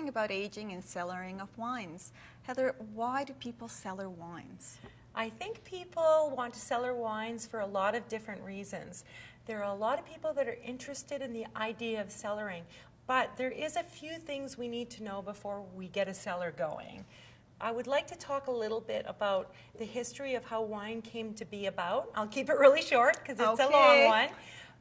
talking about aging and cellaring of wines. Heather, why do people cellar wines? I think people want to cellar wines for a lot of different reasons. There are a lot of people that are interested in the idea of cellaring, but there is a few things we need to know before we get a cellar going. I would like to talk a little bit about the history of how wine came to be about. I'll keep it really short because it's a long one.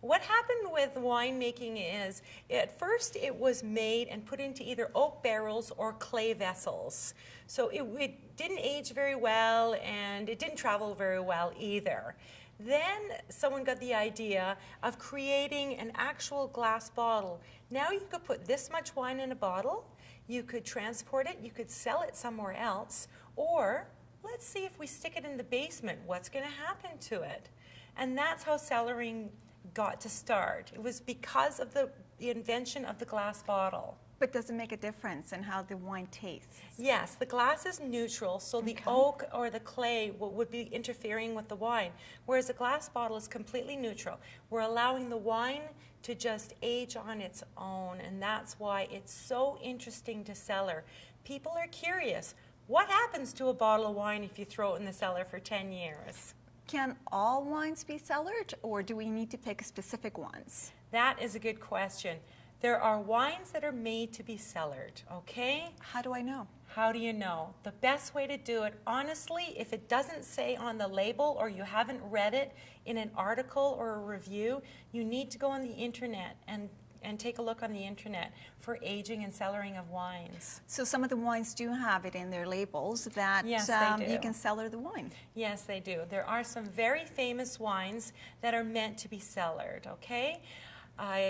What happened with winemaking is, at first it was made and put into either oak barrels or clay vessels. So it didn't age very well and it didn't travel very well either. Then someone got the idea of creating an actual glass bottle. Now you could put this much wine in a bottle, you could transport it, you could sell it somewhere else, or let's see if we stick it in the basement, what's going to happen to it? And that's how cellaring got to start. It was because of the invention of the glass bottle. But does it make a difference in how the wine tastes? Yes, the glass is neutral, so the oak or the clay would be interfering with the wine, whereas the glass bottle is completely neutral. We're allowing the wine to just age on its own, and that's why it's so interesting to cellar. People are curious, what happens to a bottle of wine if you throw it in the cellar for 10 years? Can all wines be cellared, or do we need to pick specific ones? That is a good question. There are wines that are made to be cellared, okay? How do I know? How do you know? The best way to do it, honestly, if it doesn't say on the label or you haven't read it in an article or a review, you need to go on the internet and take a look on the internet for aging and cellaring of wines. So some of the wines do have it in their labels that yes, they do. You can cellar the wine. Yes, they do. There are some very famous wines that are meant to be cellared, okay?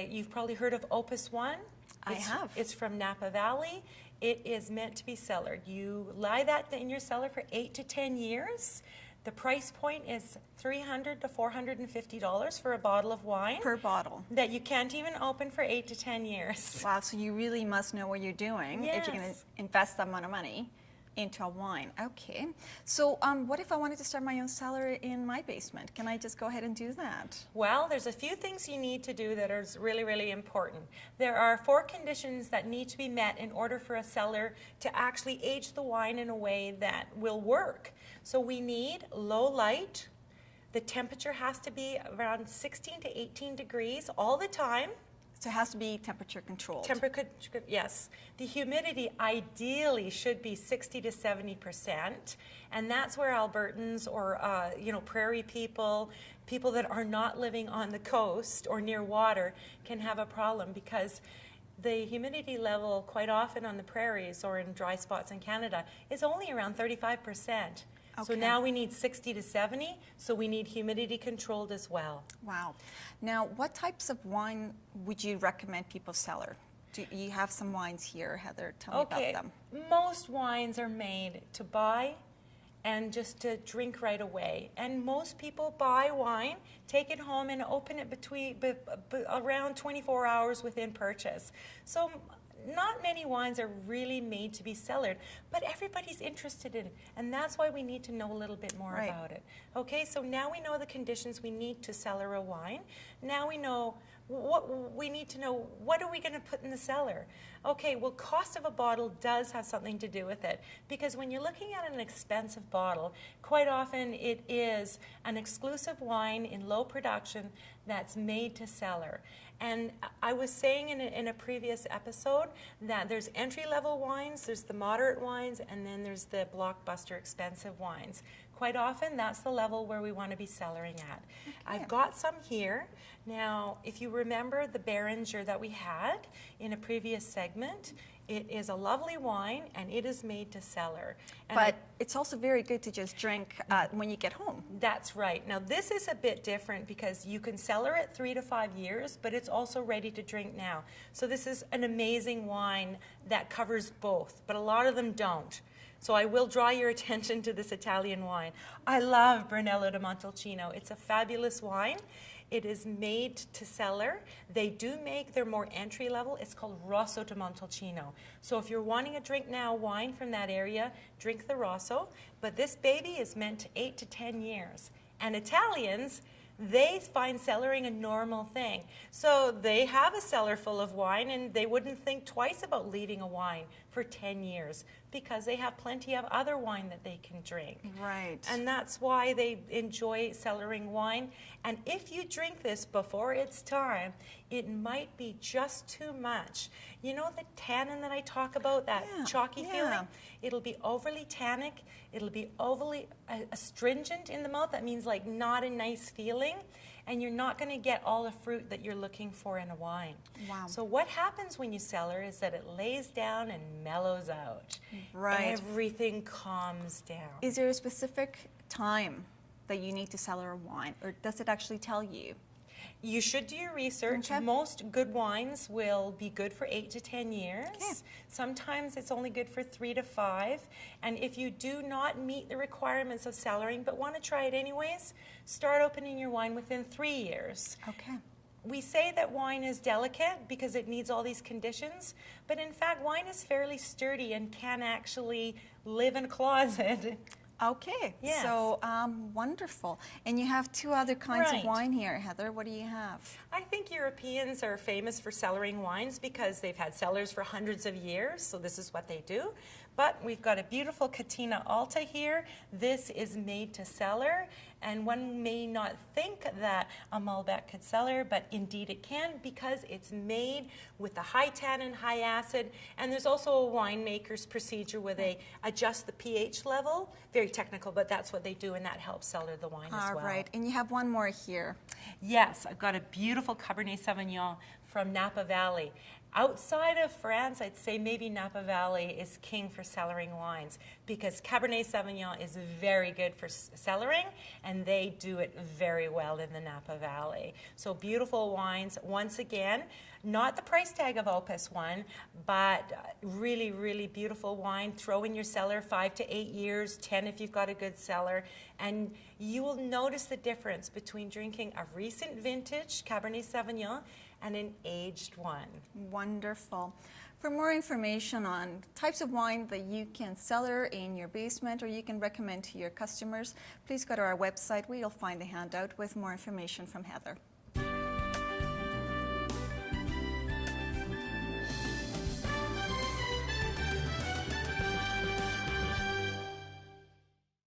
You've probably heard of Opus One. I have. It's from Napa Valley. It is meant to be cellared. You lie that in your cellar for 8 to 10 years. The price point is $300 to $450 for a bottle of wine. Per bottle. That you can't even open for 8 to 10 years. Wow, so you really must know what you're doing if you're going to invest that amount of money into a wine. Okay. So what if I wanted to start my own cellar in my basement? Can I just go ahead and do that? Well, there's a few things you need to do that are really, really important. There are 4 conditions that need to be met in order for a cellar to actually age the wine in a way that will work. So we need low light. The temperature has to be around 16 to 18 degrees all the time. So it has to be temperature controlled. Temperature, yes. The humidity ideally should be 60 to 70%, and that's where Albertans or prairie people that are not living on the coast or near water can have a problem, because the humidity level quite often on the prairies or in dry spots in Canada is only around 35%. So now we need 60 to 70, so we need humidity controlled as well. Wow. Now, what types of wine would you recommend people cellar? Do you have some wines here, Heather? Tell me about them. Most wines are made to buy and just to drink right away. And most people buy wine, take it home, and open it around 24 hours within purchase. So not many wines are really made to be cellared, but everybody's interested in it, and that's why we need to know a little bit more about it. Okay, so now we know the conditions we need to cellar a wine. Now we know what we need to know. What are we going to put in the cellar? Okay, well, cost of a bottle does have something to do with it, because when you're looking at an expensive bottle, quite often it is an exclusive wine in low production that's made to cellar. And I was saying in a previous episode that there's entry-level wines, there's the moderate wines, and then there's the blockbuster expensive wines. Quite often, that's the level where we want to be cellaring at. Okay. I've got some here. Now, if you remember the Beringer that we had in a previous segment, it is a lovely wine, and it is made to cellar. And but it's also very good to just drink when you get home. That's right. Now, this is a bit different because you can cellar it 3 to 5 years, but it's also ready to drink now. So this is an amazing wine that covers both, but a lot of them don't. So I will draw your attention to this Italian wine. I love Brunello di Montalcino. It's a fabulous wine. It is made to cellar. They do make their more entry level. It's called Rosso di Montalcino. So if you're wanting a drink now wine from that area, drink the Rosso. But this baby is meant to 8 to 10 years. And Italians, they find cellaring a normal thing. So they have a cellar full of wine and they wouldn't think twice about leaving a wine for 10 years because they have plenty of other wine that they can drink. Right. And that's why they enjoy cellaring wine. And if you drink this before it's time, it might be just too much. You know the tannin that I talk about, that chalky feeling? It'll be overly tannic. It'll be overly astringent in the mouth. That means like not a nice feeling. And you're not going to get all the fruit that you're looking for in a wine. Wow. So what happens when you cellar is that it lays down and mellows out. Right. Everything calms down. Is there a specific time that you need to cellar a wine, or does it actually tell you? You should do your research. Okay. Most good wines will be good for 8 to 10 years. Okay. Sometimes it's only good for 3 to 5. And if you do not meet the requirements of cellaring but want to try it anyways, start opening your wine within 3 years. Okay. We say that wine is delicate because it needs all these conditions, but in fact wine is fairly sturdy and can actually live in a closet. Okay, Yes. so wonderful. And you have 2 other kinds of Right. wine here. Heather, what do you have? I think Europeans are famous for cellaring wines because they've had cellars for hundreds of years, so this is what they do. But we've got a beautiful Catina Alta here. This is made to cellar, and one may not think that a Malbec could cellar, but indeed it can because it's made with a high tannin, high acid, and there's also a winemaker's procedure where they adjust the pH level. Very technical, but that's what they do, and that helps cellar the wine as well. All right, and you have one more here. Yes, I've got a beautiful Cabernet Sauvignon from Napa Valley. Outside of France, I'd say maybe Napa Valley is king for cellaring wines because Cabernet Sauvignon is very good for cellaring, and they do it very well in the Napa Valley. So beautiful wines, once again, not the price tag of Opus 1, but really, really beautiful wine. Throw in your cellar 5 to 8 years, 10 if you've got a good cellar, and you will notice the difference between drinking a recent vintage Cabernet Sauvignon and an aged one. Wonderful. For more information on types of wine that you can cellar in your basement or you can recommend to your customers, please go to our website where you'll find the handout with more information from Heather.